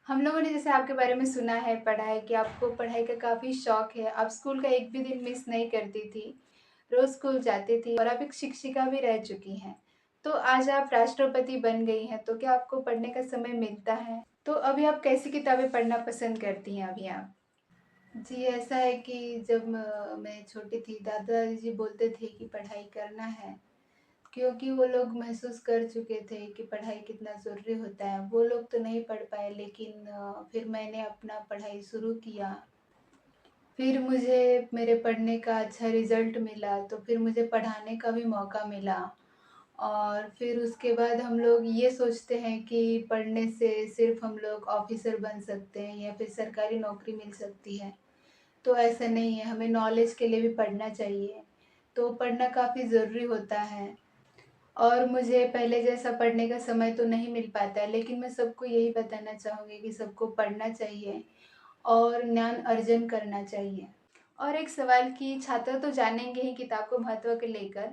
हम लोगों ने जैसे आपके बारे में सुना है, पढ़ा है कि आपको पढ़ाई का काफ़ी शौक है। आप स्कूल का एक भी दिन मिस नहीं करती थी, रोज़ स्कूल जाती थी और आप एक शिक्षिका भी रह चुकी हैं। तो आज आप राष्ट्रपति बन गई हैं, तो क्या आपको पढ़ने का समय मिलता है? तो अभी आप कैसी किताबें पढ़ना पसंद करती हैं अभी आप? जी, ऐसा है कि जब मैं छोटी थी, दादाजी बोलते थे कि पढ़ाई करना है। क्योंकि वो लोग महसूस कर चुके थे कि पढ़ाई कितना ज़रूरी होता है। वो लोग तो नहीं पढ़ पाए लेकिन फिर मैंने अपना पढ़ाई शुरू किया। फिर मुझे मेरे पढ़ने का अच्छा रिज़ल्ट मिला तो फिर मुझे पढ़ाने का भी मौका मिला। और फिर उसके बाद हम लोग ये सोचते हैं कि पढ़ने से सिर्फ़ हम लोग ऑफ़िसर बन सकते हैं या फिर सरकारी नौकरी मिल सकती है। तो ऐसा नहीं है, हमें नॉलेज के लिए भी पढ़ना चाहिए। तो पढ़ना काफ़ी ज़रूरी होता है। और मुझे पहले जैसा पढ़ने का समय तो नहीं मिल पाता है, लेकिन मैं सबको यही बताना चाहूँगी कि सबको पढ़ना चाहिए और ज्ञान अर्जन करना चाहिए। और एक सवाल कि छात्र तो जानेंगे ही किताब को महत्व को लेकर,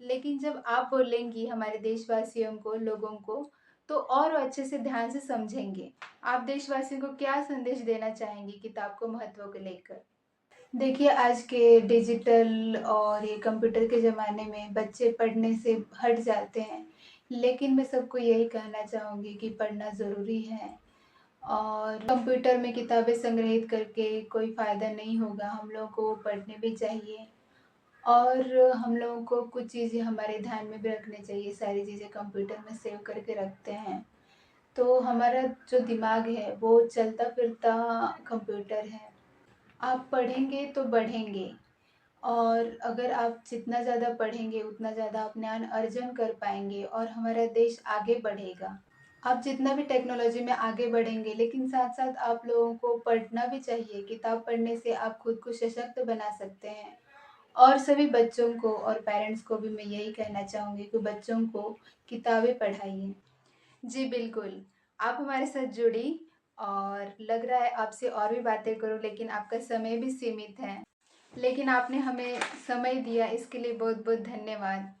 लेकिन जब आप बोलेंगी हमारे देशवासियों को, लोगों को, तो और अच्छे से ध्यान से समझेंगे। आप देशवासियों को क्या संदेश देना चाहेंगी किताब को महत्व को लेकर? देखिए, आज के डिजिटल और ये कंप्यूटर के ज़माने में बच्चे पढ़ने से हट जाते हैं, लेकिन मैं सबको यही कहना चाहूँगी कि पढ़ना ज़रूरी है और कंप्यूटर में किताबें संग्रहित करके कोई फ़ायदा नहीं होगा, हम लोगों को पढ़ने भी चाहिए और हम लोगों को कुछ चीज़ें हमारे ध्यान में भी रखनी चाहिए, सारी चीज़ें कंप्यूटर में सेव करके रखते हैं, तो हमारा जो दिमाग है, वो चलता-फिरता कंप्यूटर है। आप पढ़ेंगे तो बढ़ेंगे और अगर आप जितना ज़्यादा पढ़ेंगे उतना ज़्यादा आप ज्ञान अर्जन कर पाएँगे और हमारा देश आगे बढ़ेगा। आप जितना भी टेक्नोलॉजी में आगे बढ़ेंगे लेकिन साथ-साथ आप लोगों को पढ़ना भी चाहिए। किताब पढ़ने से आप खुद को सशक्त बना सकते हैं और सभी बच्चों को और पेरेंट्स को भी मैं यही कहना चाहूँगी कि बच्चों को किताबें पढ़ाइए। जी, बिल्कुल। आप हमारे साथ जुड़ी और लग रहा है आपसे और भी बातें करूँ लेकिन आपका समय भी सीमित है। लेकिन आपने हमें समय दिया इसके लिए बहुत-बहुत धन्यवाद।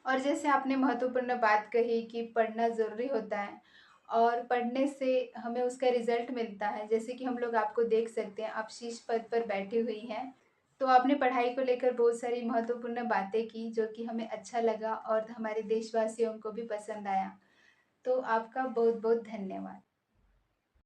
और जैसे आपने महत्वपूर्ण बात कही कि पढ़ना ज़रूरी होता है और पढ़ने से हमें उसका रिज़ल्ट मिलता है। जैसे कि हम लोग आपको देख सकते हैं, आप शीर्ष पद पर बैठी हुई हैं। तो आपने पढ़ाई को लेकर बहुत सारी महत्वपूर्ण बातें की जो कि हमें अच्छा लगा और हमारे देशवासियों को भी पसंद आया। तो आपका बहुत-बहुत धन्यवाद।